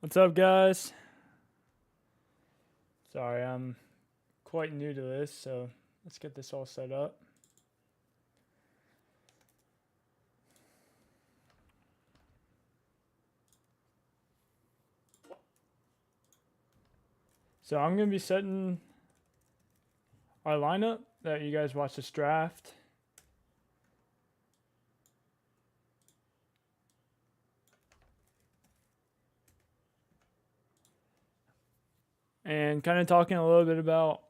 What's up, guys? Sorry, I'm quite new to this, so let's get this all set up. So I'm going to be setting our lineup that you guys watch this draft. And kind of talking a little bit about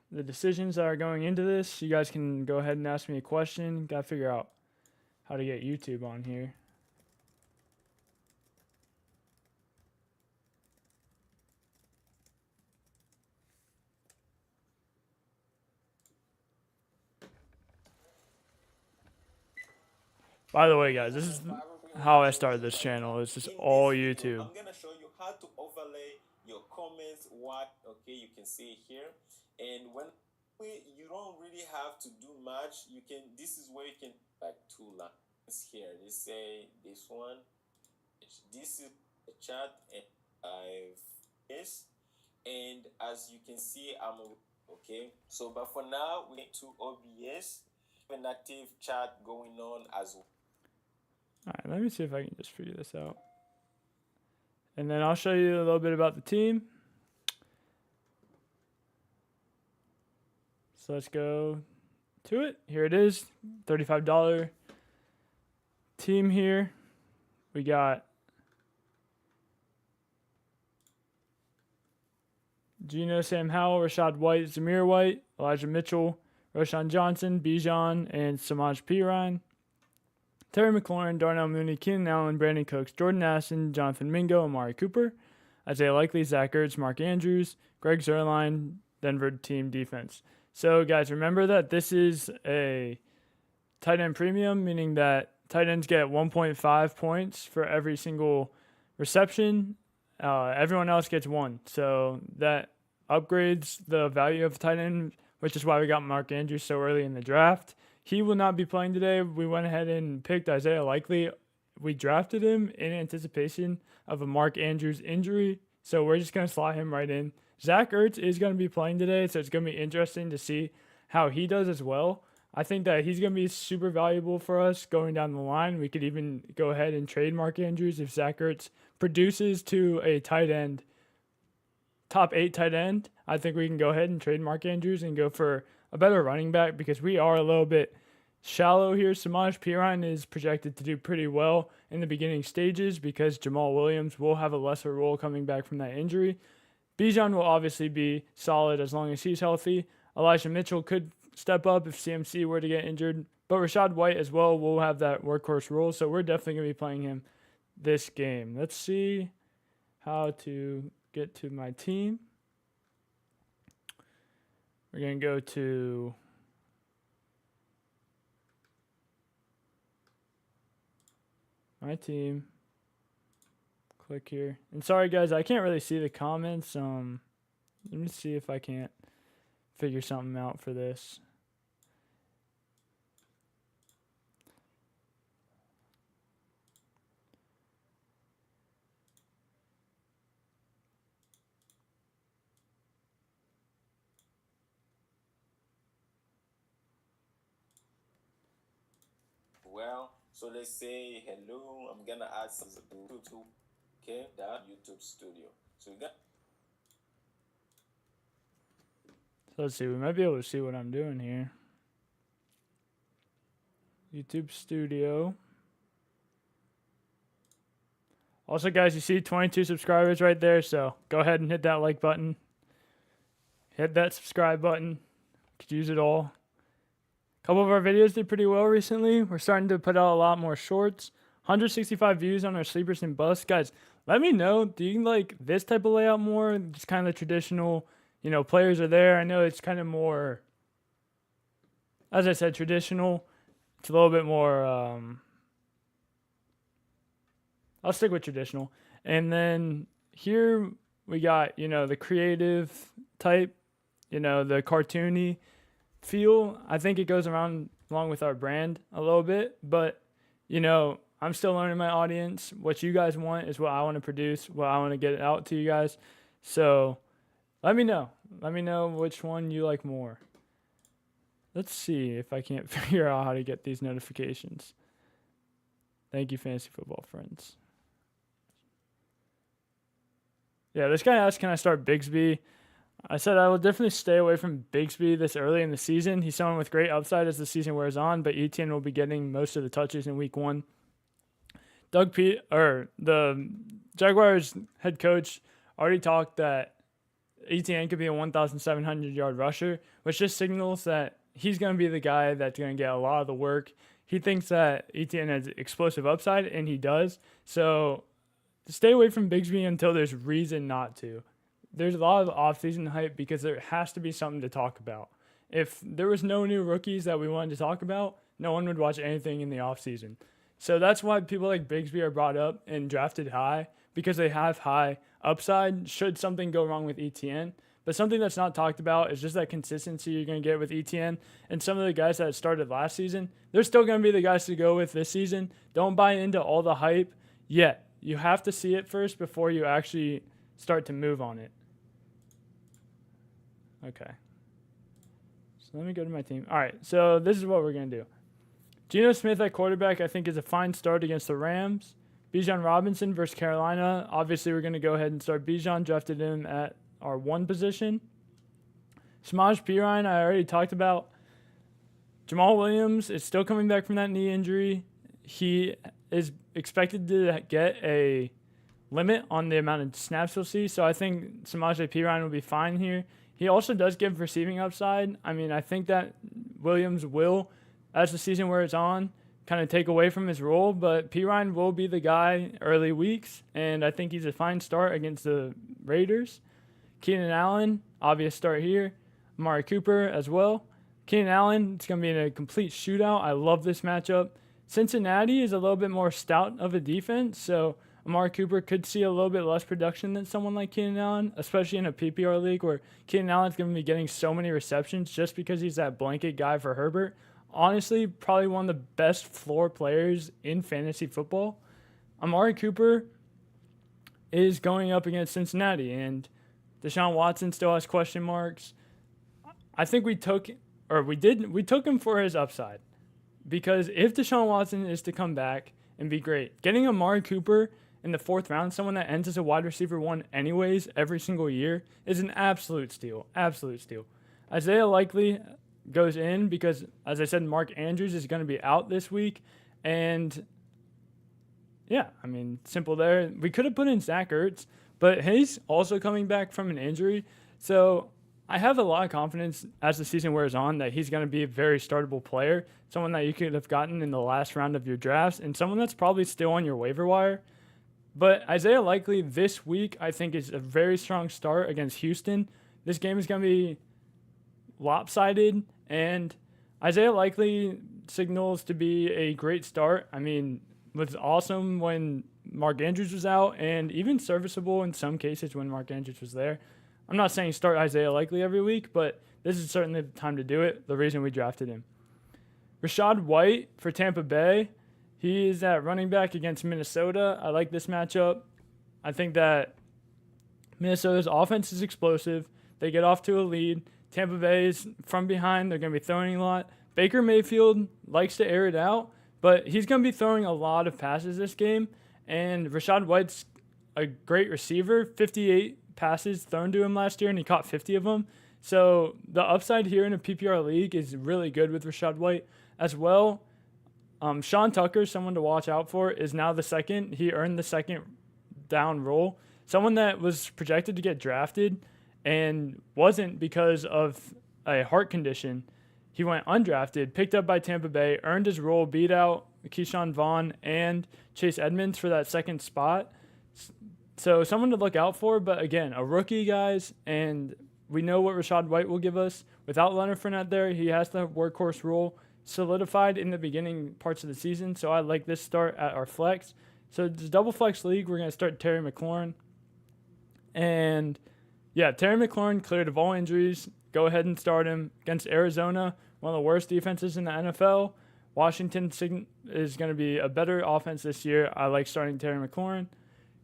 the decisions that are going into this. You guys can go ahead and ask me a question. Got to figure out how to get YouTube on here. By the way, guys, this is how I started this channel. It's just all YouTube. I'm gonna show you how to overlay your comments. Okay, you can see here, and when you don't really have to do much, you can. This is where you can like two lines here. Let's say this one. This is the chat, and I've this, and as you can see, okay. So, but for now, we need to OBS an active chat going on as well. Alright, let me see if I can just figure this out. And then I'll show you a little bit about the team. So let's go to it. Here it is, $35 team here. We got Geno, Sam Howell, Rachaad White, Zamir White, Elijah Mitchell, Roschon Johnson, Bijan, and Samaj P. Ryan. Terry McLaurin, Darnell Mooney, Keenan Allen, Brandon Cooks, Jordan Addison, Jonathan Mingo, Amari Cooper, Isaiah Likely, Zach Ertz, Mark Andrews, Greg Zuerlein, Denver team defense. So, guys, remember that this is a tight end premium, meaning that tight ends get 1.5 points for every single reception. Everyone else gets 1. So that upgrades the value of tight end, which is why we got Mark Andrews so early in the draft. He will not be playing today. We went ahead and picked Isaiah Likely. We drafted him in anticipation of a Mark Andrews injury, so we're just going to slot him right in. Zach Ertz is going to be playing today, so it's going to be interesting to see how he does as well. I think that he's going to be super valuable for us going down the line. We could even go ahead and trade Mark Andrews if Zach Ertz produces to a tight end, top 8 tight end. I think we can go ahead and trade Mark Andrews and go for a better running back because we are a little bit shallow here. Samaj P. Ryan is projected to do pretty well in the beginning stages because Jamal Williams will have a lesser role coming back from that injury. Bijan will obviously be solid as long as he's healthy. Elijah Mitchell could step up if CMC were to get injured, but Rachaad White as well will have that workhorse role, so we're definitely going to be playing him this game. Let's see how to get to my team. We're going to go to my team. Click here. And sorry, guys, I can't really see the comments. Let me see if I can't figure something out for this. Well, so let's say hello. I'm gonna add some to okay, that YouTube studio. So we got. So let's see. We might be able to see what I'm doing here. YouTube studio. Also, guys, you see 22 subscribers right there, so go ahead and hit that like button. Hit that subscribe button. Could use it all. A couple of our videos did pretty well recently. We're starting to put out a lot more shorts. 165 views on our sleepers and busts. Guys, let me know. Do you like this type of layout more? Just kind of the traditional, players are there. I know it's kind of more, as I said, traditional. It's a little bit more, I'll stick with traditional. And then here we got, the creative type, the cartoony feel. I think it goes along with our brand a little bit, but I'm I'm still learning my audience. What you guys want is what I want to produce, what I want to get out to you guys. So let me know. Let me know which one you like more. Let's see if I can't figure out how to get these notifications. Thank you, fantasy football friends. Yeah, this guy asked, can I start Bigsby? I said I will definitely stay away from Bigsby this early in the season. He's someone with great upside as the season wears on, but Etienne will be getting most of the touches in week 1. The Jaguars head coach already talked that Etienne could be a 1,700-yard rusher, which just signals that he's going to be the guy that's going to get a lot of the work. He thinks that Etienne has explosive upside, and he does. So stay away from Bigsby until there's reason not to. There's a lot of offseason hype because there has to be something to talk about. If there was no new rookies that we wanted to talk about, no one would watch anything in the offseason. So that's why people like Bigsby are brought up and drafted high, because they have high upside should something go wrong with Etienne. But something that's not talked about is just that consistency you're going to get with Etienne. And some of the guys that started last season, they're still going to be the guys to go with this season. Don't buy into all the hype yet. You have to see it first before you actually start to move on it. Okay. So let me go to my team. All right, so this is what we're going to do. Geno Smith at quarterback, I think, is a fine start against the Rams. Bijan Robinson versus Carolina. Obviously, we're going to go ahead and start Bijan. Drafted him at our 1 position. Samaje Perine, I already talked about. Jamal Williams is still coming back from that knee injury. He is expected to get a limit on the amount of snaps he'll see, so I think Samaje Perine will be fine here. He also does give receiving upside. I mean, I think that Williams will, as the season wears on, kind of take away from his role, but Perine will be the guy early weeks, and I think he's a fine start against the Raiders. Keenan Allen, obvious start here. Amari Cooper as well. Keenan Allen, it's going to be in a complete shootout. I love this matchup. Cincinnati is a little bit more stout of a defense, so Amari Cooper could see a little bit less production than someone like Keenan Allen, especially in a PPR league where Keenan Allen's going to be getting so many receptions just because he's that blanket guy for Herbert. Honestly, probably one of the best floor players in fantasy football. Amari Cooper is going up against Cincinnati, and Deshaun Watson still has question marks. I think we took him for his upside, because if Deshaun Watson is to come back and be great, getting Amari Cooper in the 4th round, someone that ends as a wide receiver 1 anyways every single year, is an absolute steal. Absolute steal. Isaiah Likely goes in because, as I said, Mark Andrews is going to be out this week. And, yeah, I mean, simple there. We could have put in Zach Ertz, but he's also coming back from an injury. So I have a lot of confidence as the season wears on that he's going to be a very startable player, someone that you could have gotten in the last round of your drafts, and someone that's probably still on your waiver wire. But Isaiah Likely this week, I think, is a very strong start against Houston. This game is going to be lopsided, and Isaiah Likely signals to be a great start. I mean, was awesome when Mark Andrews was out, and even serviceable in some cases when Mark Andrews was there. I'm not saying start Isaiah Likely every week, but this is certainly the time to do it, the reason we drafted him. Rachaad White for Tampa Bay. He is at running back against Minnesota. I like this matchup. I think that Minnesota's offense is explosive. They get off to a lead. Tampa Bay is from behind. They're going to be throwing a lot. Baker Mayfield likes to air it out, but he's going to be throwing a lot of passes this game. And Rachaad White's a great receiver. 58 passes thrown to him last year, and he caught 50 of them. So the upside here in a PPR league is really good with Rachaad White as well. Sean Tucker, someone to watch out for, is now the second. He earned the second down role. Someone that was projected to get drafted and wasn't because of a heart condition. He went undrafted, picked up by Tampa Bay, earned his role, beat out Keyshawn Vaughn and Chase Edmonds for that second spot. So someone to look out for, but again, a rookie, guys, and we know what Rachaad White will give us. Without Leonard Fournette there, he has the workhorse role solidified in the beginning parts of the season, so I like this start at our flex. So it's a double flex league. We're going to start Terry McLaurin. And, yeah, Terry McLaurin cleared of all injuries. Go ahead and start him against Arizona, one of the worst defenses in the NFL. Washington is going to be a better offense this year. I like starting Terry McLaurin.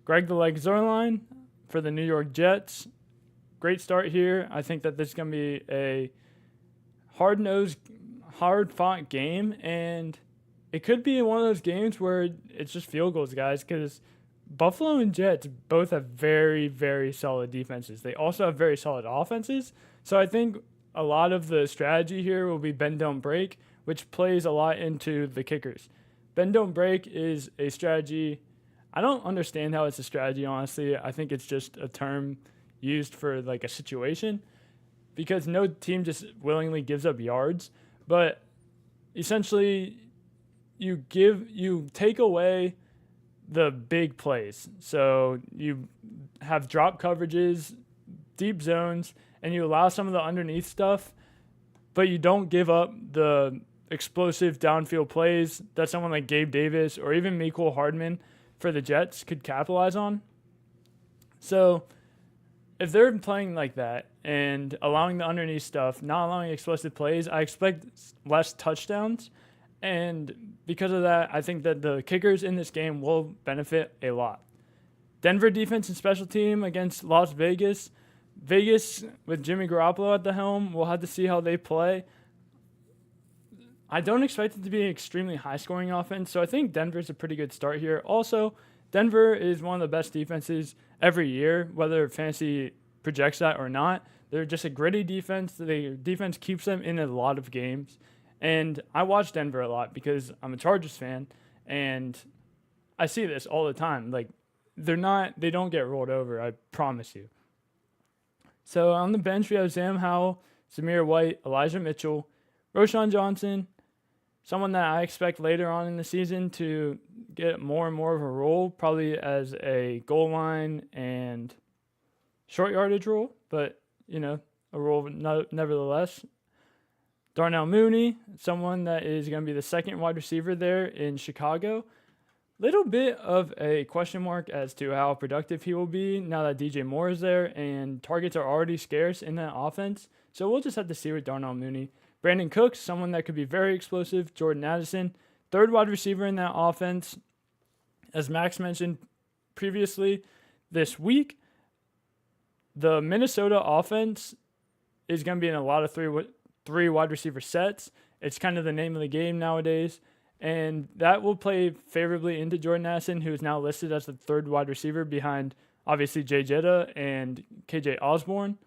Greg the Leg Zuerlein for the New York Jets. Great start here. I think that this is going to be a hard-nosed, hard-fought game, and it could be one of those games where it's just field goals, guys, because Buffalo and Jets both have very, very solid defenses. They also have very solid offenses. So I think a lot of the strategy here will be bend, don't break, which plays a lot into the kickers. Bend, don't break is a strategy. I don't understand how it's a strategy, honestly. I think it's just a term used for like a situation because no team just willingly gives up yards. But essentially, you take away the big plays. So you have drop coverages, deep zones, and you allow some of the underneath stuff, but you don't give up the explosive downfield plays that someone like Gabe Davis or even Mecole Hardman for the Jets could capitalize on. So if they're playing like that and allowing the underneath stuff, not allowing explosive plays, I expect less touchdowns. And because of that, I think that the kickers in this game will benefit a lot. Denver defense and special team against Las Vegas. Vegas with Jimmy Garoppolo at the helm, we'll have to see how they play. I don't expect it to be an extremely high-scoring offense, so I think Denver's a pretty good start here. Also, Denver is one of the best defenses every year, whether fantasy projects that or not. They're just a gritty defense. Their defense keeps them in a lot of games. And I watch Denver a lot because I'm a Chargers fan, and I see this all the time. Like, they don't get rolled over, I promise you. So on the bench, we have Sam Howell, Zamir White, Elijah Mitchell, Roschon Johnson, someone that I expect later on in the season to get more and more of a role, probably as a goal line and short yardage role, but, a role nevertheless. Darnell Mooney, someone that is going to be the second wide receiver there in Chicago. Little bit of a question mark as to how productive he will be now that DJ Moore is there and targets are already scarce in that offense. So we'll just have to see with Darnell Mooney. Brandon Cooks, someone that could be very explosive. Jordan Addison, third wide receiver in that offense. As Max mentioned previously this week, the Minnesota offense is going to be in a lot of three wide receiver sets. It's kind of the name of the game nowadays. And that will play favorably into Jordan Addison, who is now listed as the third wide receiver behind, obviously, Jay Jetta and KJ Osborne.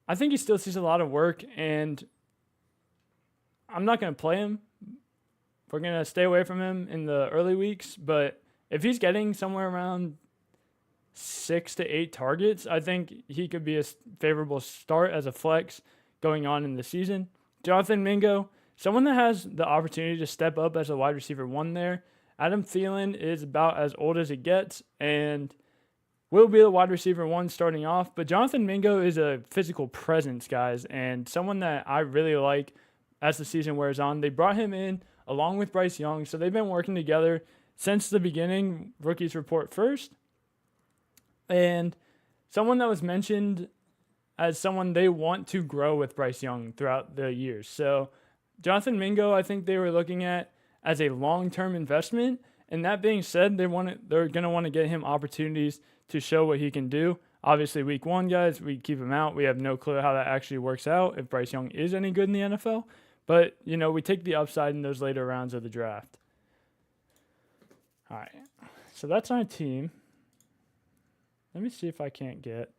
I think he still sees a lot of work, and I'm not going to play him. We're going to stay away from him in the early weeks, but if he's getting somewhere around 6 to 8 targets, I think he could be a favorable start as a flex going on in the season. Jonathan Mingo, someone that has the opportunity to step up as a wide receiver 1 there. Adam Thielen is about as old as it gets and will be the wide receiver 1 starting off. But Jonathan Mingo is a physical presence, guys, and someone that I really like as the season wears on. They brought him in along with Bryce Young, so they've been working together since the beginning, rookies report first. And someone that was mentioned as someone they want to grow with Bryce Young throughout the years. So Jonathan Mingo, I think they were looking at as a long-term investment. And that being said, they're going to want to get him opportunities to show what he can do. Obviously, week 1, guys, we keep him out. We have no clue how that actually works out, if Bryce Young is any good in the NFL. But, we take the upside in those later rounds of the draft. All right. So that's our team. Let me see if I can't get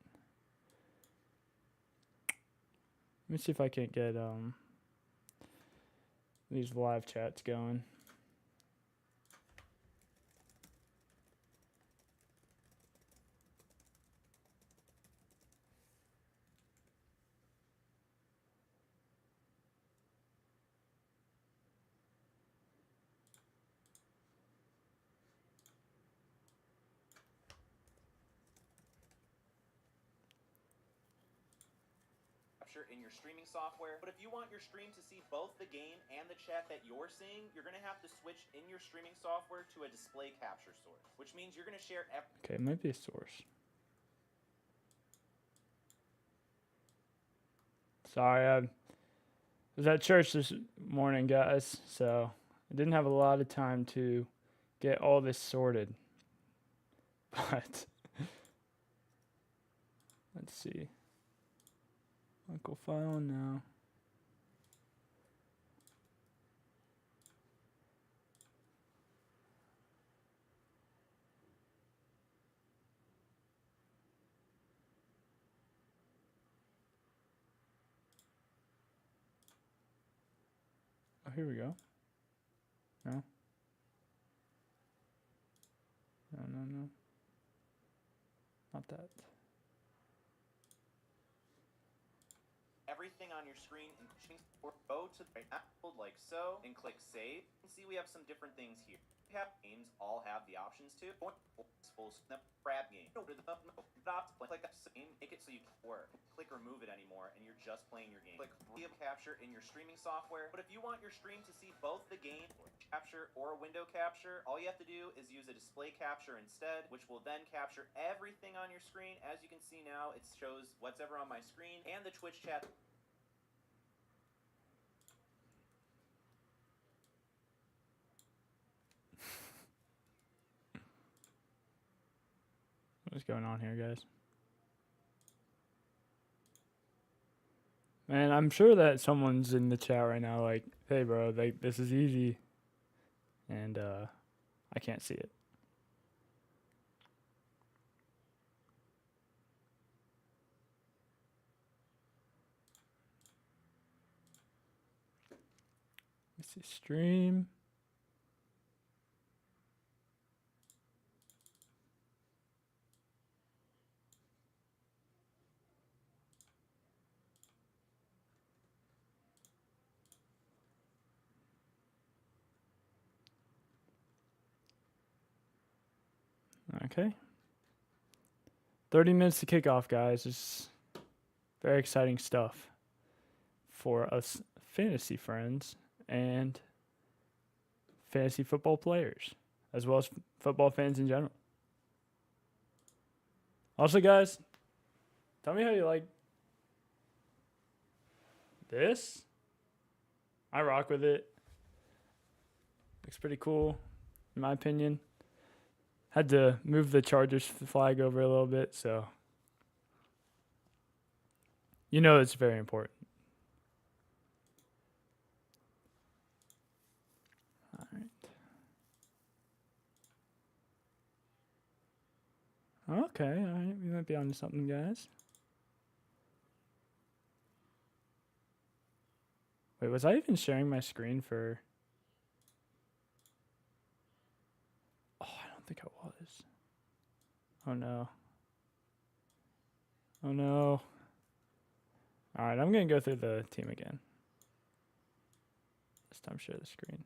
these live chats going. In your streaming software. But if you want your stream to see both the game and the chat that you're seeing, you're going to have to switch in your streaming software to a display capture source, which means you're going to share Okay, it might be a source. Sorry, was at church this morning, guys, so I didn't have a lot of time to get all this sorted. But let's see. Uncle file now. Oh, here we go. No. No. Not that. Everything on your screen and or go to the right like so and click save. You can see we have some different things here. We have games all have the options to full snap grab game. Click that same, make it so you can't work. Click remove it anymore and you're just playing your game. Click video capture in your streaming software. But if you want your stream to see both the game capture or a window capture, all you have to do is use a display capture instead, which will then capture everything on your screen. As you can see now, it shows whatever on my screen and the Twitch chat. What's going on here, guys? Man, I'm sure that someone's in the chat right now like, hey bro, like this is easy. And I can't see it. Let's see, stream. Okay. 30 minutes to kick off, guys. It's very exciting stuff for us fantasy friends and fantasy football players, as well as football fans in general. Also, guys, tell me how you like this. I rock with it. Looks pretty cool, in my opinion. Had to move the Chargers flag over a little bit, so you know it's very important. All right. Okay, all right. We might be onto something, guys. Wait, was I even sharing my screen for... I think I was. Oh no. Oh no. Alright, I'm gonna go through the team again. This time share the screen.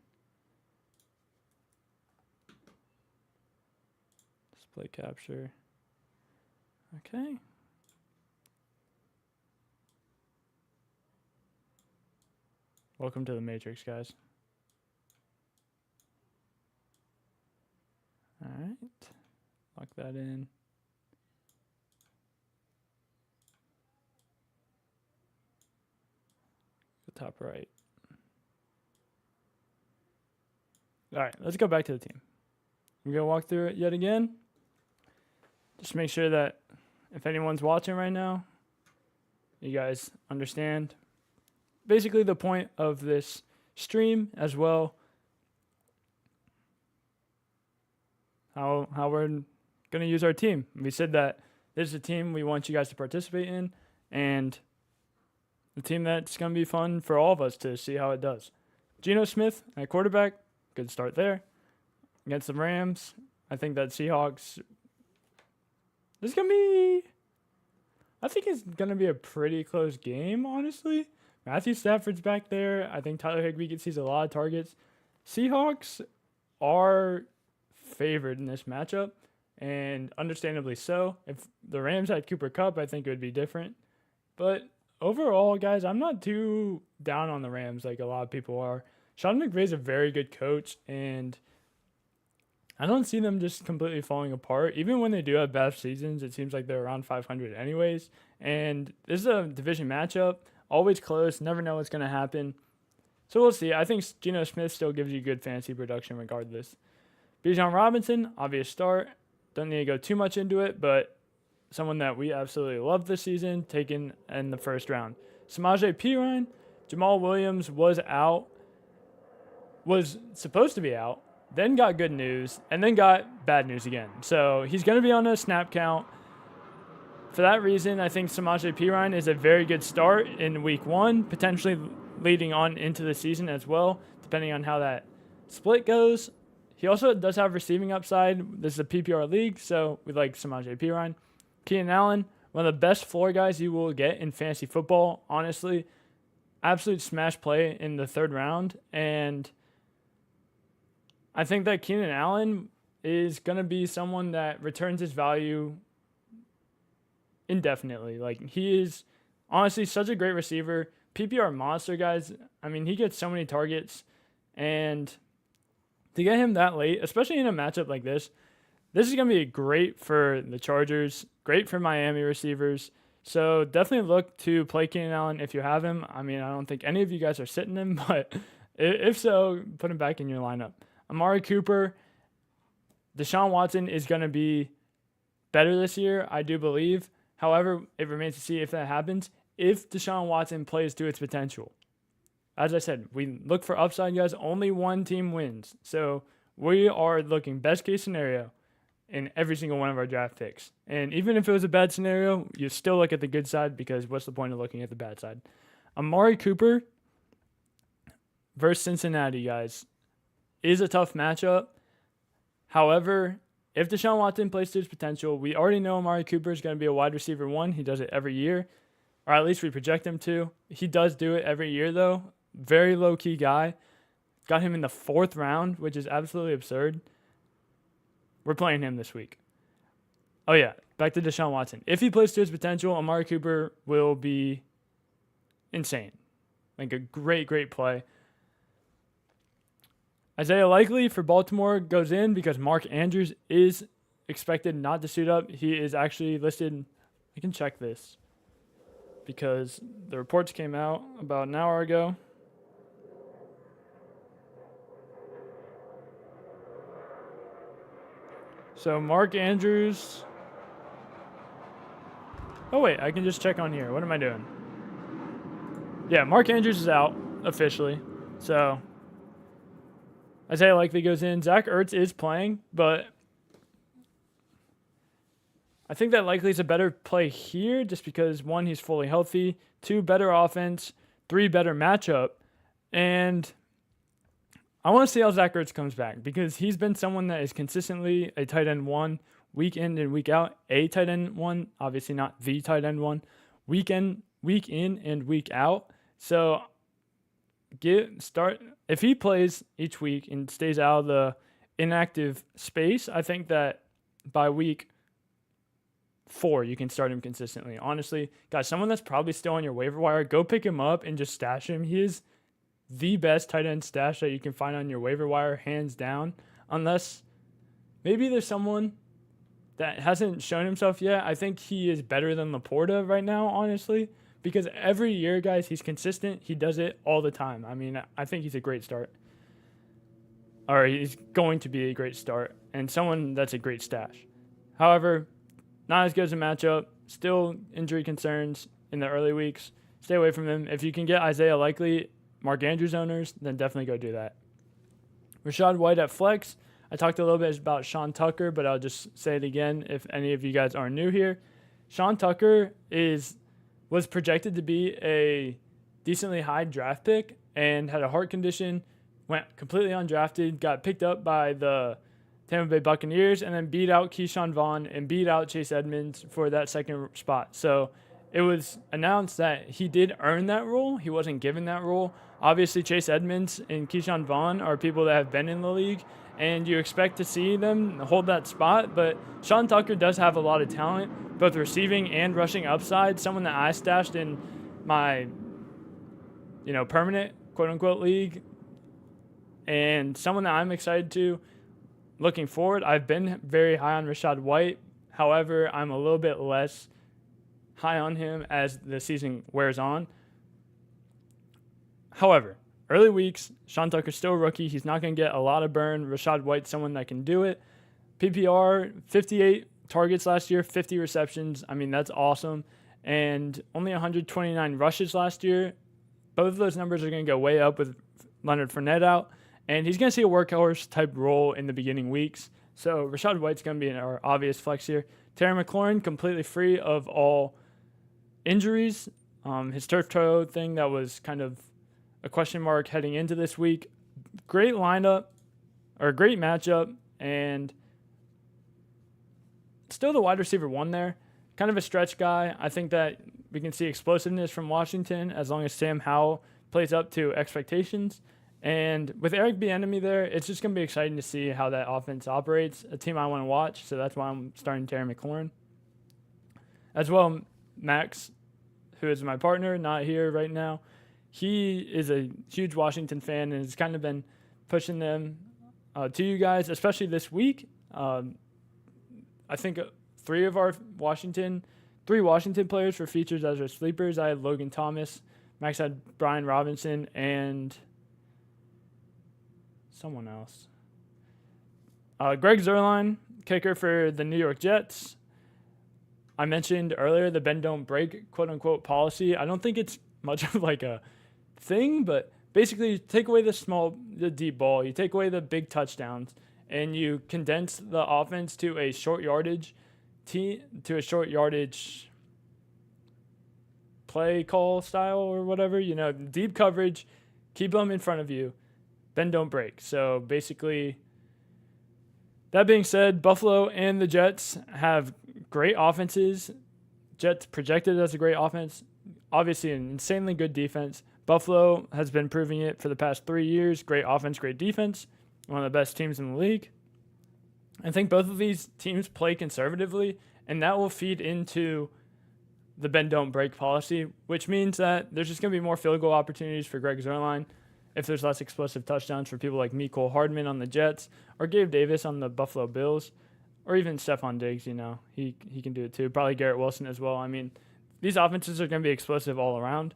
Display capture. Okay. Welcome to the Matrix, guys. Alright, lock that in. The top right. Alright, let's go back to the team. I'm going to walk through it yet again. Just make sure that if anyone's watching right now, you guys understand basically the point of this stream as well. How we're going to use our team. We said that this is a team we want you guys to participate in, and the team that's going to be fun for all of us to see how it does. Geno Smith at quarterback, good start there. Against the Rams, I think that Seahawks, I think it's going to be a pretty close game, honestly. Matthew Stafford's back there. I think Tyler Higbee gets a lot of targets. Seahawks are favored in this matchup, and understandably so. If the Rams had Cooper Kupp, I think it would be different. But overall, guys, I'm not too down on the Rams like a lot of people are. Sean McVay's a very good coach, and I don't see them just completely falling apart. Even when they do have bad seasons, it seems like they're around 500 anyways. And this is a division matchup, always close, never know what's going to happen. So we'll see. I think Geno Smith still gives you good fantasy production regardless. Bijan Robinson, obvious start. Don't need to go too much into it, but someone that we absolutely love this season, taken in the first round. Samaje Perine, Jamal Williams was supposed to be out, then got good news, and then got bad news again. So he's going to be on a snap count. For that reason, I think Samaje Perine is a very good start in week 1, potentially leading on into the season as well, depending on how that split goes. He also does have receiving upside. This is a PPR league, so we like Samaje Perine. Keenan Allen, one of the best floor guys you will get in fantasy football, honestly. Absolute smash play in the 3rd round, and I think that Keenan Allen is going to be someone that returns his value indefinitely. Like, he is honestly such a great receiver. PPR monster, guys. I mean, he gets so many targets, and to get him that late, especially in a matchup like this is going to be great for the Chargers, great for Miami receivers. So definitely look to play Keenan Allen if you have him. I mean, I don't think any of you guys are sitting him, but if so, put him back in your lineup. Amari Cooper, Deshaun Watson is going to be better this year, I do believe. However, it remains to see if that happens, if Deshaun Watson plays to its potential. As I said, we look for upside, guys. Only one team wins. So we are looking best case scenario in every single one of our draft picks. And even if it was a bad scenario, you still look at the good side, because what's the point of looking at the bad side? Amari Cooper versus Cincinnati, guys, is a tough matchup. However, if Deshaun Watson plays to his potential, we already know Amari Cooper is going to be a wide receiver 1. He does it every year, or at least we project him to. He does do it every year, though. Very low-key guy. Got him in the 4th round, which is absolutely absurd. We're playing him this week. Oh, yeah, back to Deshaun Watson. If he plays to his potential, Amari Cooper will be insane. Like a great, great play. Isaiah Likely for Baltimore goes in because Mark Andrews is expected not to suit up. He is actually listed. I can check this because the reports came out about an hour ago. So Mark Andrews. Oh, wait, I can just check on here. What am I doing? Yeah, Mark Andrews is out officially. So Isaiah Likely goes in. Zach Ertz is playing, but I think that Likely is a better play here just because, 1, he's fully healthy, 2, better offense, 3, better matchup, and I want to see how Zach Ertz comes back because he's been someone that is consistently a tight end 1, week in and week out, a tight end 1, obviously not the tight end 1, week in and week out. So if he plays each week and stays out of the inactive space, I think that by week 4 you can start him consistently. Honestly, guys, someone that's probably still on your waiver wire, go pick him up and just stash him. He is the best tight end stash that you can find on your waiver wire, hands down, unless maybe there's someone that hasn't shown himself yet. I think he is better than Laporta right now, honestly, because every year, guys, he's consistent. He does it all the time. I mean, I think he's a great start. Or he's going to be a great start and someone that's a great stash. However, not as good as a matchup. Still injury concerns in the early weeks. Stay away from him. If you can get Isaiah Likely, Mark Andrews owners, then definitely go do that. Rachaad White at flex. I talked a little bit about Sean Tucker, but I'll just say it again if any of you guys are new here. Sean Tucker was projected to be a decently high draft pick and had a heart condition, went completely undrafted, got picked up by the Tampa Bay Buccaneers, and then beat out Keyshawn Vaughn and beat out Chase Edmonds for that second spot. So it was announced that he did earn that role. He wasn't given that role. Obviously, Chase Edmonds and Keyshawn Vaughn are people that have been in the league, and you expect to see them hold that spot. But Sean Tucker does have a lot of talent, both receiving and rushing upside. Someone that I stashed in my, permanent quote-unquote league, and someone that I'm excited to looking forward. I've been very high on Rachaad White. However, I'm a little bit less high on him as the season wears on. However, early weeks, Sean Tucker's still a rookie. He's not going to get a lot of burn. Rachaad White's someone that can do it. PPR, 58 targets last year, 50 receptions. I mean, that's awesome. And only 129 rushes last year. Both of those numbers are going to go way up with Leonard Fournette out. And he's going to see a workhorse type role in the beginning weeks. So Rachaad White's going to be our obvious flex here. Terry McLaurin, completely free of all injuries. His turf toe thing, that was kind of a question mark heading into this week. Great lineup, or great matchup, and still the wide receiver one there. Kind of a stretch guy. I think that we can see explosiveness from Washington as long as Sam Howell plays up to expectations. And with Eric Bieniemy there, it's just going to be exciting to see how that offense operates, a team I want to watch, so that's why I'm starting Terry McLaurin. As well, Max, who is my partner, not here right now, he is a huge Washington fan and has kind of been pushing them to you guys, especially this week. I think three Washington players were featured as our sleepers. I had Logan Thomas, Max had Brian Robinson, and someone else. Greg Zuerlein, kicker for the New York Jets. I mentioned earlier the bend don't break quote-unquote policy. I don't think it's much of like a thing, but basically you take away the deep ball, you take away the big touchdowns, and you condense the offense to a short yardage play call style or whatever. Deep coverage, keep them in front of you, bend don't break. So basically, that being said, Buffalo and the Jets have great offenses. Jets projected as a great offense. Obviously, an insanely good defense. Buffalo has been proving it for the past 3 years. Great offense, great defense. One of the best teams in the league. I think both of these teams play conservatively, and that will feed into the bend don't break policy, which means that there's just going to be more field goal opportunities for Greg Zuerlein if there's less explosive touchdowns for people like Mecole Hardman on the Jets or Gabe Davis on the Buffalo Bills, or even Stephon Diggs. He can do it too. Probably Garrett Wilson as well. I mean, these offenses are going to be explosive all around.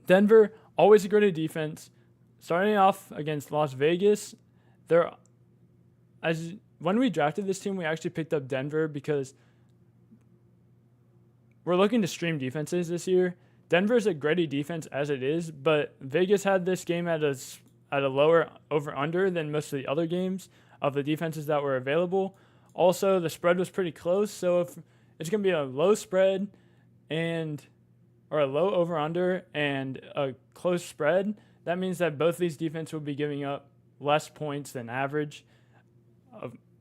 Denver, always a great defense. Starting off against Las Vegas, when we drafted this team, we actually picked up Denver because we're looking to stream defenses this year. Denver's a gritty defense as it is, but Vegas had this game at a lower over-under than most of the other games of the defenses that were available. Also, the spread was pretty close, so if it's going to be a low spread or a low over-under and a close spread, that means that both these defenses will be giving up less points than average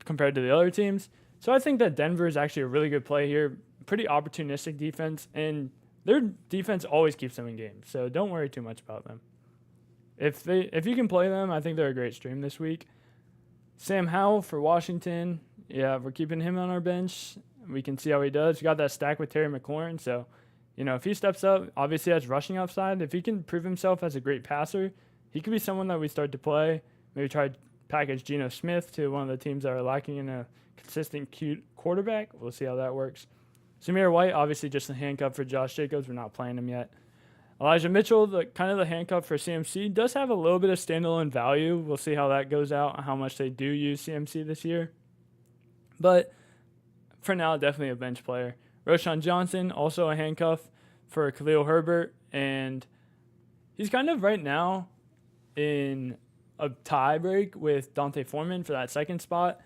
compared to the other teams. So I think that Denver is actually a really good play here. Pretty opportunistic defense, and their defense always keeps them in games, so don't worry too much about them. If you can play them, I think they're a great stream this week. Sam Howell for Washington, yeah, we're keeping him on our bench. We can see how he does. We got that stack with Terry McLaurin, so if he steps up, obviously has rushing upside. If he can prove himself as a great passer, he could be someone that we start to play. Maybe try to package Geno Smith to one of the teams that are lacking in a consistent, cute quarterback. We'll see how that works. Zamir White, obviously just a handcuff for Josh Jacobs. We're not playing him yet. Elijah Mitchell, the handcuff for CMC, does have a little bit of standalone value. We'll see how that goes out, how much they do use CMC this year. But for now, definitely a bench player. Roschon Johnson, also a handcuff for Khalil Herbert. And he's kind of right now in a tie break with Dante Foreman for that second spot.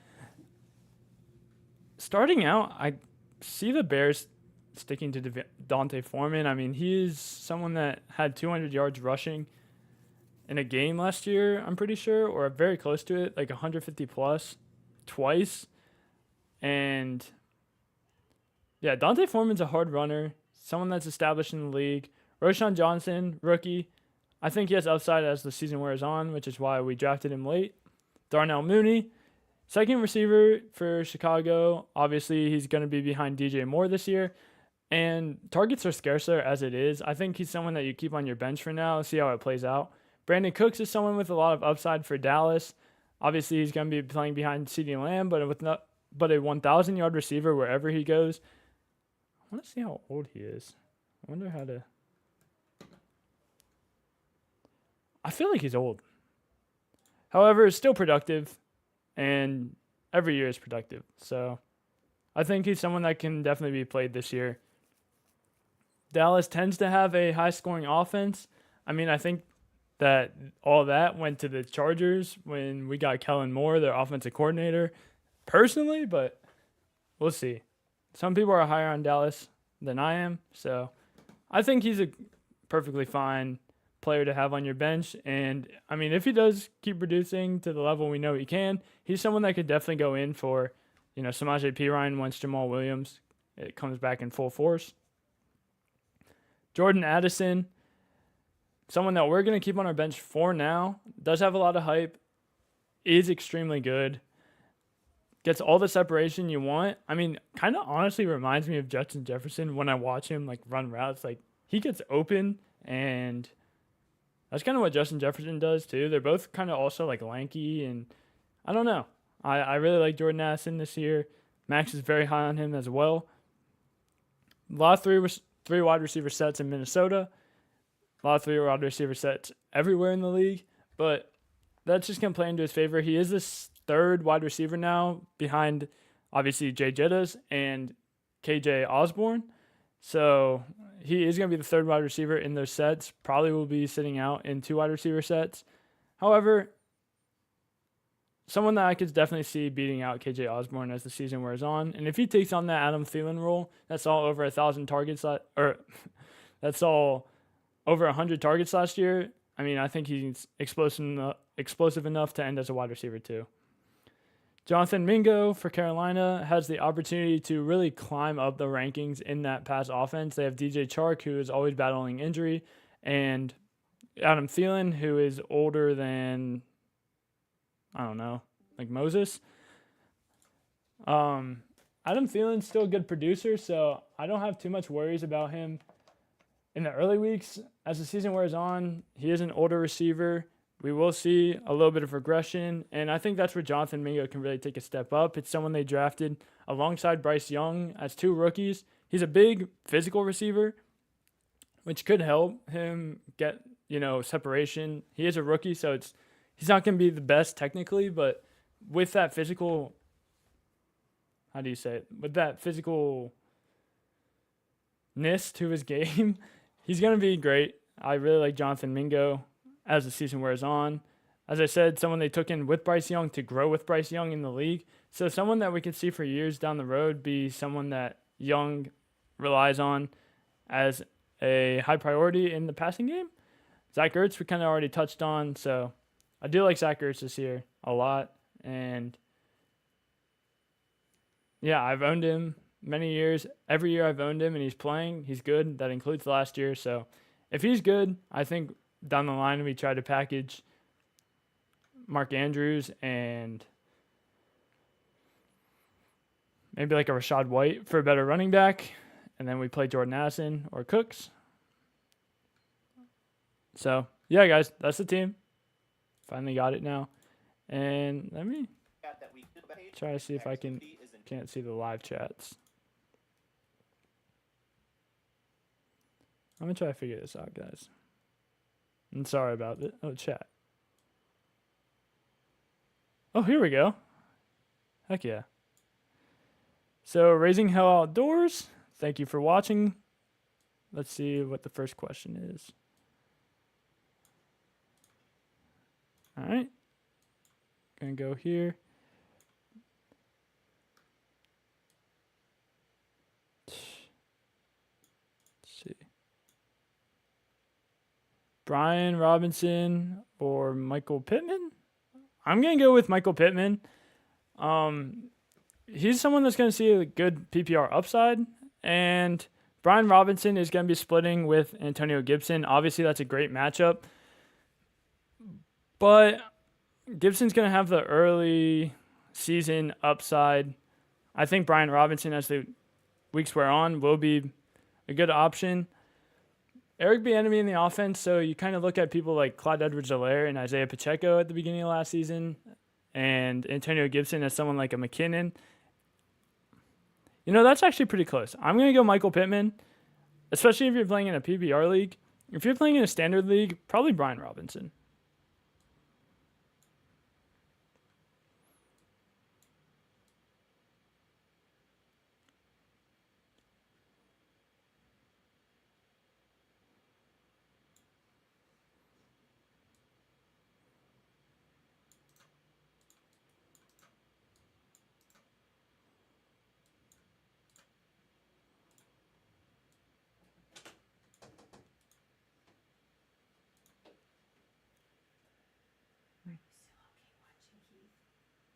Starting out, I see the Bears sticking to Dante Foreman. I mean, he is someone that had 200 yards rushing in a game last year, I'm pretty sure, or very close to it, like 150 plus twice. And yeah, Dante Foreman's a hard runner, someone that's established in the league. Roschon Johnson, rookie. I think he has upside as the season wears on, which is why we drafted him late. Darnell Mooney, second receiver for Chicago. Obviously, he's going to be behind DJ Moore this year. And targets are scarcer as it is. I think he's someone that you keep on your bench for now, see how it plays out. Brandon Cooks is someone with a lot of upside for Dallas. Obviously, he's going to be playing behind CeeDee Lamb, but a 1,000-yard receiver wherever he goes. I want to see how old he is. I wonder how to... I feel like he's old. However, it's still productive, and every year is productive. So I think he's someone that can definitely be played this year. Dallas tends to have a high-scoring offense. I mean, I think that all that went to the Chargers when we got Kellen Moore, their offensive coordinator, personally, but we'll see. Some people are higher on Dallas than I am, so I think he's a perfectly fine player to have on your bench. And, I mean, if he does keep producing to the level we know he can, he's someone that could definitely go in for, Samaje Perine once Jamal Williams it comes back in full force. Jordan Addison, someone that we're going to keep on our bench for now, does have a lot of hype, is extremely good, gets all the separation you want. I mean, kind of honestly reminds me of Justin Jefferson when I watch him run routes. He gets open, and that's kind of what Justin Jefferson does too. They're both kind of also lanky, and I don't know. I really like Jordan Addison this year. Max is very high on him as well. A lot of three wide receiver sets in Minnesota. A lot of three wide receiver sets everywhere in the league, but that's just going to play into his favor. He is the third wide receiver now behind, obviously, Jay Jettas and KJ Osborne. So he is going to be the third wide receiver in those sets. Probably will be sitting out in two wide receiver sets. However, someone that I could definitely see beating out KJ Osborne as the season wears on. And if he takes on that Adam Thielen role, that's all over 1,000 targets, that's all over 100 targets last year. I mean, I think he's explosive enough to end as a wide receiver too. Jonathan Mingo for Carolina has the opportunity to really climb up the rankings in that pass offense. They have DJ Chark, who is always battling injury, and Adam Thielen, who is older than, I don't know, Moses. Adam Thielen's still a good producer, so I don't have too much worries about him in the early weeks. As the season wears on, he is an older receiver. We will see a little bit of regression, and I think that's where Jonathan Mingo can really take a step up. It's someone they drafted alongside Bryce Young as two rookies. He's a big physical receiver, which could help him get, separation. He is a rookie, so he's not going to be the best technically, but with that physical, with that physicalness to his game, he's going to be great. I really like Jonathan Mingo as the season wears on. As I said, someone they took in with Bryce Young to grow with Bryce Young in the league. So someone that we could see for years down the road be someone that Young relies on as a high priority in the passing game. Zach Ertz we kind of already touched on, so I do like Zach Ertz this year a lot. And yeah, I've owned him many years. Every year I've owned him and he's playing. He's good. That includes last year. So if he's good, I think down the line we try to package Mark Andrews and maybe a Rachaad White for a better running back. And then we play Jordan Addison or Cooks. So, yeah, guys, that's the team. Finally got it now. And let me try to see if I can't see the live chats. I'm going to try to figure this out, guys. I'm sorry about it. Oh, chat. Oh, here we go. Heck yeah. So, Raising Hell Outdoors, thank you for watching. Let's see what the first question is. All right. Gonna go here. Let's see. Brian Robinson or Michael Pittman? I'm going to go with Michael Pittman. He's someone that's going to see a good PPR upside. And Brian Robinson is going to be splitting with Antonio Gibson. Obviously, that's a great matchup. But Gibson's going to have the early season upside. I think Brian Robinson, as the weeks wear on, will be a good option. Eric Bieniemy in the offense, so you kind of look at people like Clyde Edwards-Helaire and Isaiah Pacheco at the beginning of last season, and Antonio Gibson as someone like a McKinnon. That's actually pretty close. I'm going to go Michael Pittman, especially if you're playing in a PPR league. If you're playing in a standard league, probably Brian Robinson.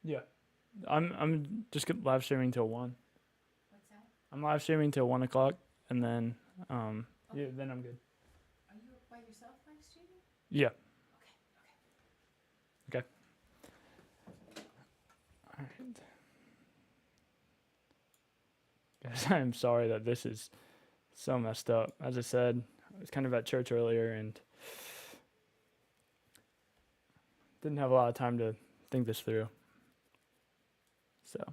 Yeah. I'm just live streaming till 1. What's that? I'm live streaming till 1 o'clock, and then yeah, then I'm good. Are you by yourself live streaming? Yeah. Okay. All right. Guys, I'm sorry that this is so messed up. As I said, I was kind of at church earlier and didn't have a lot of time to think this through. So,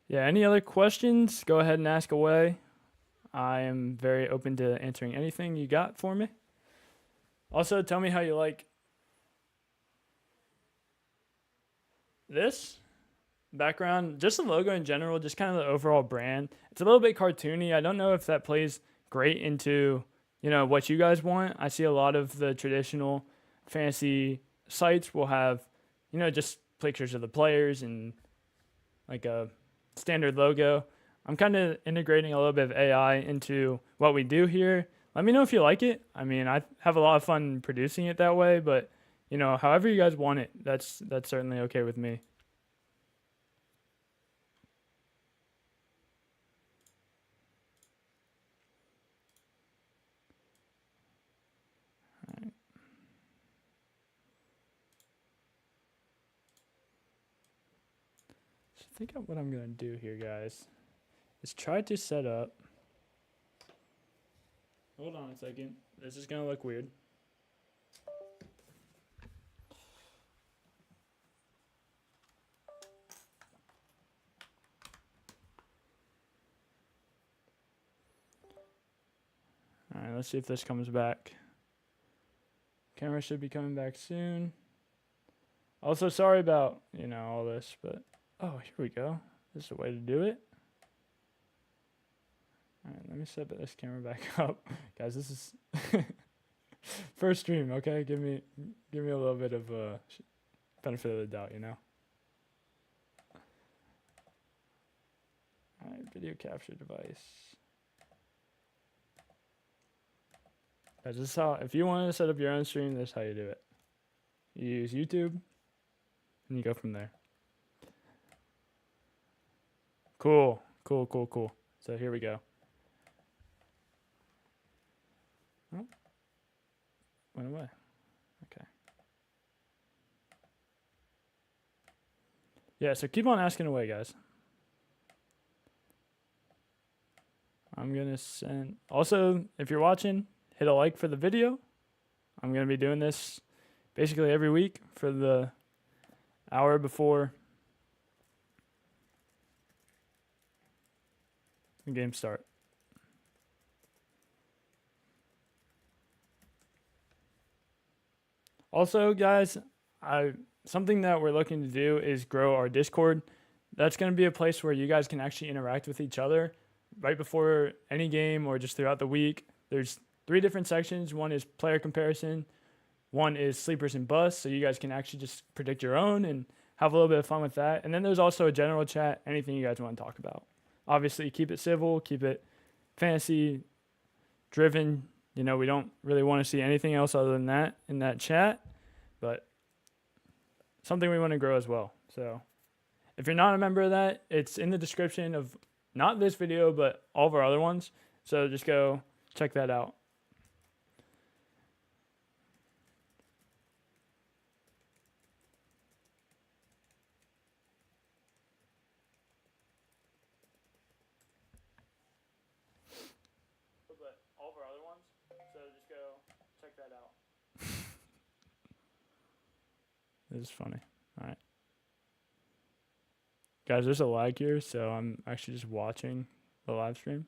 yeah, any other questions? Go ahead and ask away. I am very open to answering anything you got for me. Also, tell me how you like this background, just the logo in general, just kind of the overall brand. It's a little bit cartoony. I don't know if that plays great into, what you guys want. I see a lot of the traditional fantasy sites will have, just pictures of the players and like a standard logo. I'm kind of integrating a little bit of AI into what we do here. Let me know if you like it. I mean, I have a lot of fun producing it that way, but however you guys want it, that's certainly okay with me. I think what I'm going to do here, guys, is try to set up. Hold on a second. This is going to look weird. All right, let's see if this comes back. Camera should be coming back soon. Also, sorry about, all this, but oh, here we go. This is the way to do it. All right, let me set this camera back up. Guys, this is first stream, okay? Give me a little bit of benefit of the doubt, All right, video capture device. Guys, this is how, if you want to set up your own stream, this is how you do it. You use YouTube, and you go from there. Cool. So here we go. Oh, went away. Okay. Yeah, so keep on asking away, guys. I'm going to send... Also, if you're watching, hit a like for the video. I'm going to be doing this basically every week for the hour before the game start. Also, guys, something that we're looking to do is grow our Discord. That's going to be a place where you guys can actually interact with each other right before any game or just throughout the week. There's 3 different sections. One is player comparison. One is sleepers and busts, so you guys can actually just predict your own and have a little bit of fun with that. And then there's also a general chat, anything you guys want to talk about. Obviously, keep it civil, keep it fantasy driven. We don't really want to see anything else other than that in that chat, but something we want to grow as well. So if you're not a member of that, it's in the description of not this video, but all of our other ones. So just go check that out. But all of our other ones, so just go check that out. This is funny. All right. Guys, there's a lag here, so I'm actually just watching the live stream.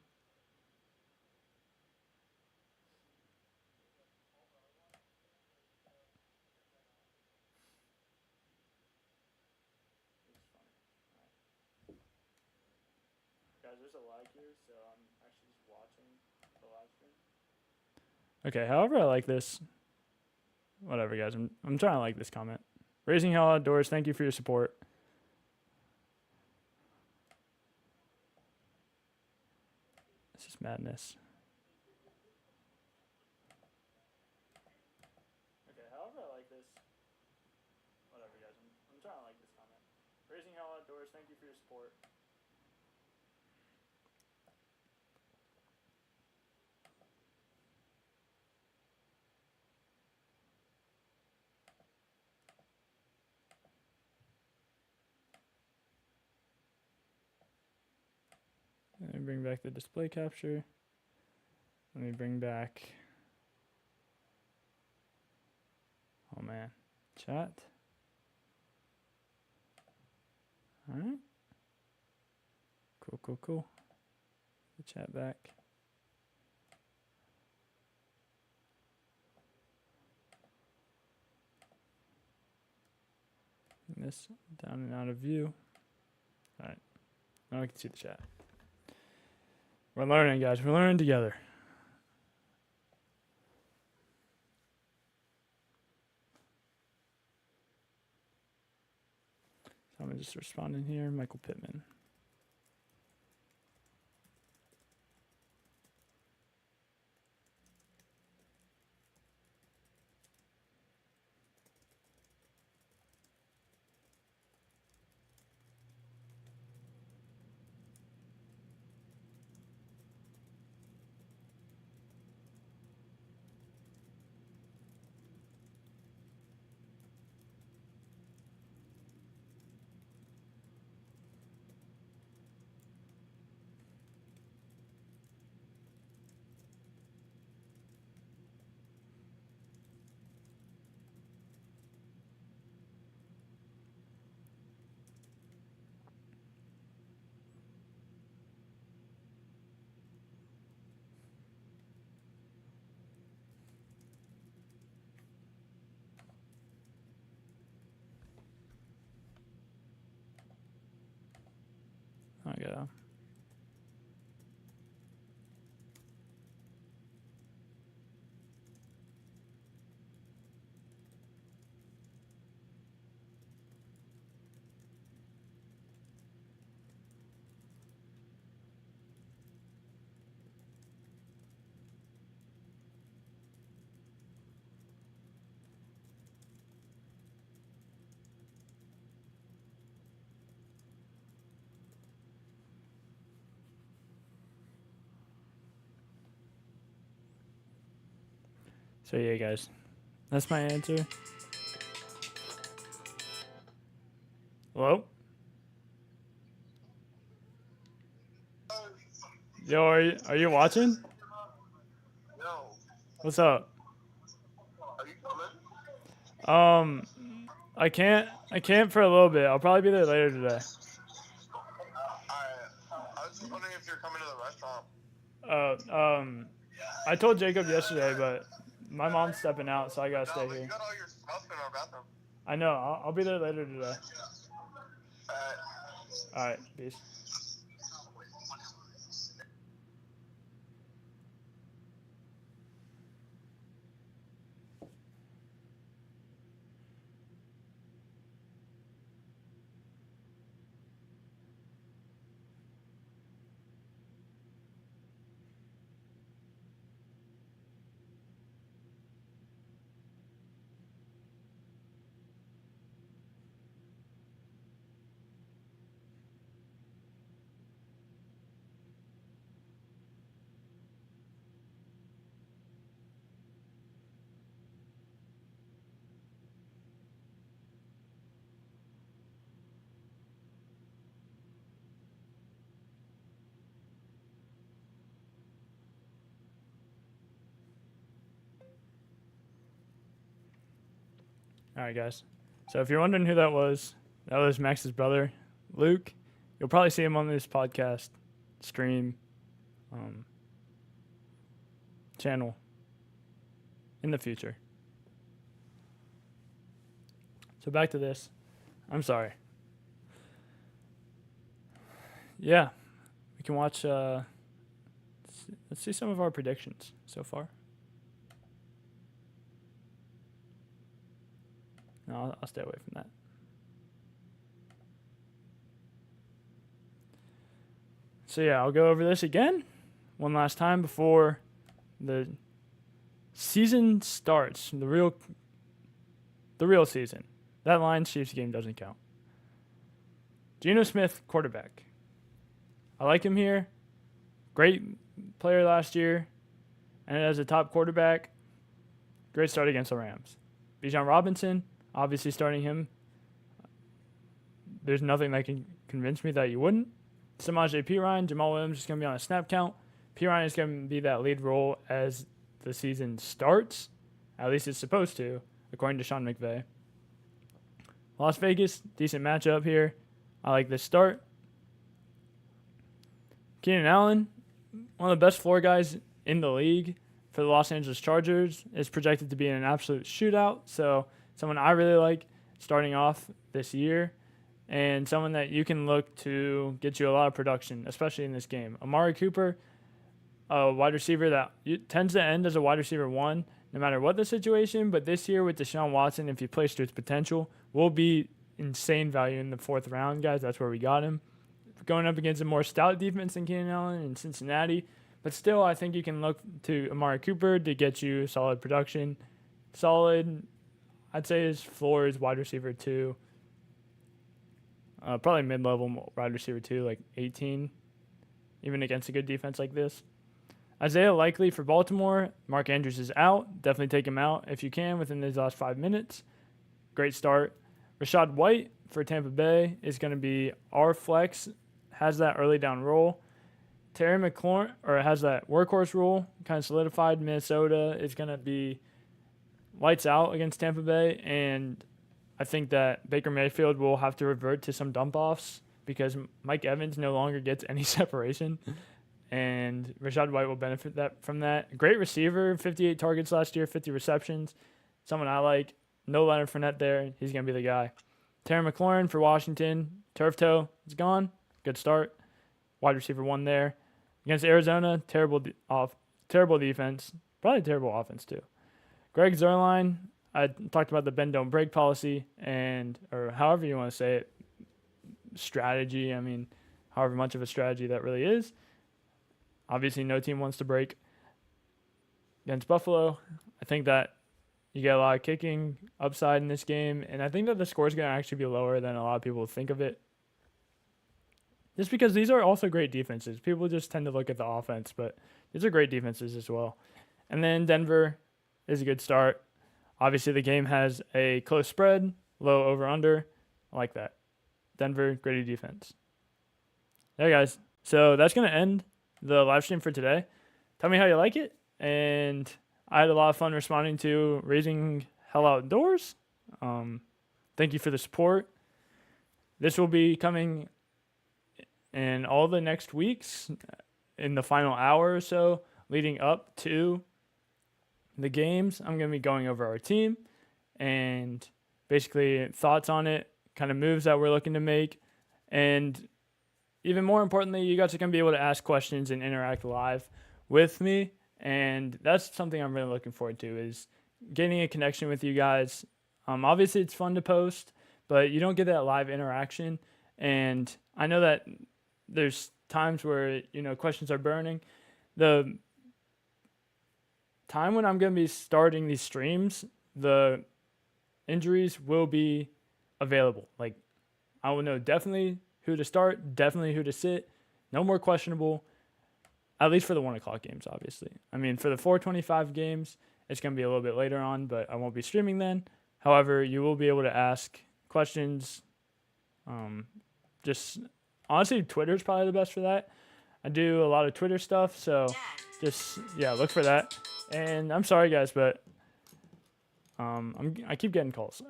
Guys, there's a lag here, so I'm actually just watching the live stream. Okay, however I like this. Whatever, guys. I'm trying to like this comment. Raising Hell Outdoors, thank you for your support. This is madness. Okay, however I like this. Outdoors. Thank you for your support. Let me bring back the display capture. Let me bring back, oh man, chat. All right. Cool. The chat back. And this down and out of view. All right. Now we can see the chat. We're learning, guys. We're learning together. So I'm just responding here. Michael Pittman. I go. So yeah, guys, that's my answer. Hello? Yo, are you watching? No. What's up? Are you coming? I can't for a little bit. I'll probably be there later today. I was just wondering if you're coming to the restaurant. I told Jacob yesterday, but my mom's stepping out, so I gotta stay But you here. got all your stuff in our bathroom. I know. I'll be there later today. All right, peace. All right, guys. So if you're wondering who that was Max's brother, Luke. You'll probably see him on this podcast stream channel in the future. So back to this. I'm sorry. Yeah, we can watch. Let's see some of our predictions so far. No, I'll stay away from that. So yeah, I'll go over this again one last time before the season starts. The real season. That Lions Chiefs game doesn't count. Geno Smith, quarterback. I like him here. Great player last year. And as a top quarterback, great start against the Rams. Bijan Robinson, obviously starting him. There's nothing that can convince me that you wouldn't. Samaje Perine, Jamal Williams is going to be on a snap count. Perine is going to be that lead role as the season starts. At least it's supposed to, according to Sean McVay. Las Vegas, decent matchup here. I like this start. Keenan Allen, one of the best floor guys in the league for the Los Angeles Chargers, is projected to be in an absolute shootout. So someone I really like starting off this year, and someone that you can look to get you a lot of production, especially in this game. Amari Cooper, a wide receiver that tends to end as a wide receiver 1, no matter what the situation. But this year with Deshaun Watson, if he plays to his potential, will be insane value in the 4th round, guys. That's where we got him. Going up against a more stout defense than Keenan Allen in Cincinnati. But still, I think you can look to Amari Cooper to get you solid production. Solid, I'd say his floor is wide receiver 2. Probably mid-level wide receiver 2, like 18, even against a good defense like this. Isaiah Likely for Baltimore. Mark Andrews is out. Definitely take him out if you can within these last 5 minutes. Great start. Rachaad White for Tampa Bay is going to be our flex. Has that early down role. Terry McLaurin, or has that workhorse role, kind of solidified. Minnesota is going to be lights out against Tampa Bay, and I think that Baker Mayfield will have to revert to some dump-offs because Mike Evans no longer gets any separation, and Rachaad White will benefit from that. Great receiver, 58 targets last year, 50 receptions. Someone I like. No Leonard Fournette there. He's going to be the guy. Terry McLaurin for Washington. Turf toe is gone. Good start. Wide receiver 1 there. Against Arizona, terrible defense. Probably terrible offense too. Greg Zuerlein, I talked about the bend don't break policy, or however you want to say it, strategy. I mean, however much of a strategy that really is. Obviously, no team wants to break. Against Buffalo, I think that you get a lot of kicking upside in this game, and I think that the score is going to actually be lower than a lot of people think of it. Just because these are also great defenses. People just tend to look at the offense, but these are great defenses as well. And then Denver is a good start. Obviously, the game has a close spread, low over-under. I like that. Denver, gritty defense. There, guys. So that's going to end the live stream for today. Tell me how you like it. And I had a lot of fun responding to Raising Hell Outdoors. Thank you for the support. This will be coming in all the next weeks in the final hour or so leading up to the games. I'm going to be going over our team and basically thoughts on it, kind of moves that we're looking to make. And even more importantly, you guys are going to be able to ask questions and interact live with me. And that's something I'm really looking forward to, is getting a connection with you guys. Obviously, it's fun to post, but you don't get that live interaction. And I know that there's times where, questions are burning. The time when I'm going to be starting these streams, the injuries will be available. Like, I will know definitely who to start, definitely who to sit. No more questionable, at least for the 1 o'clock games, obviously. I mean, for the 4:25 games, it's going to be a little bit later on, but I won't be streaming then. However, you will be able to ask questions. Just honestly, Twitter's probably the best for that. I do a lot of Twitter stuff, so just, look for that. And I'm sorry, guys, but I keep getting calls.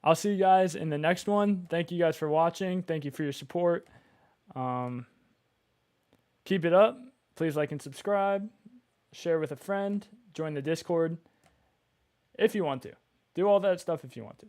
I'll see you guys in the next one. Thank you guys for watching. Thank you for your support. Keep it up. Please like and subscribe. Share with a friend. Join the Discord if you want to. Do all that stuff if you want to.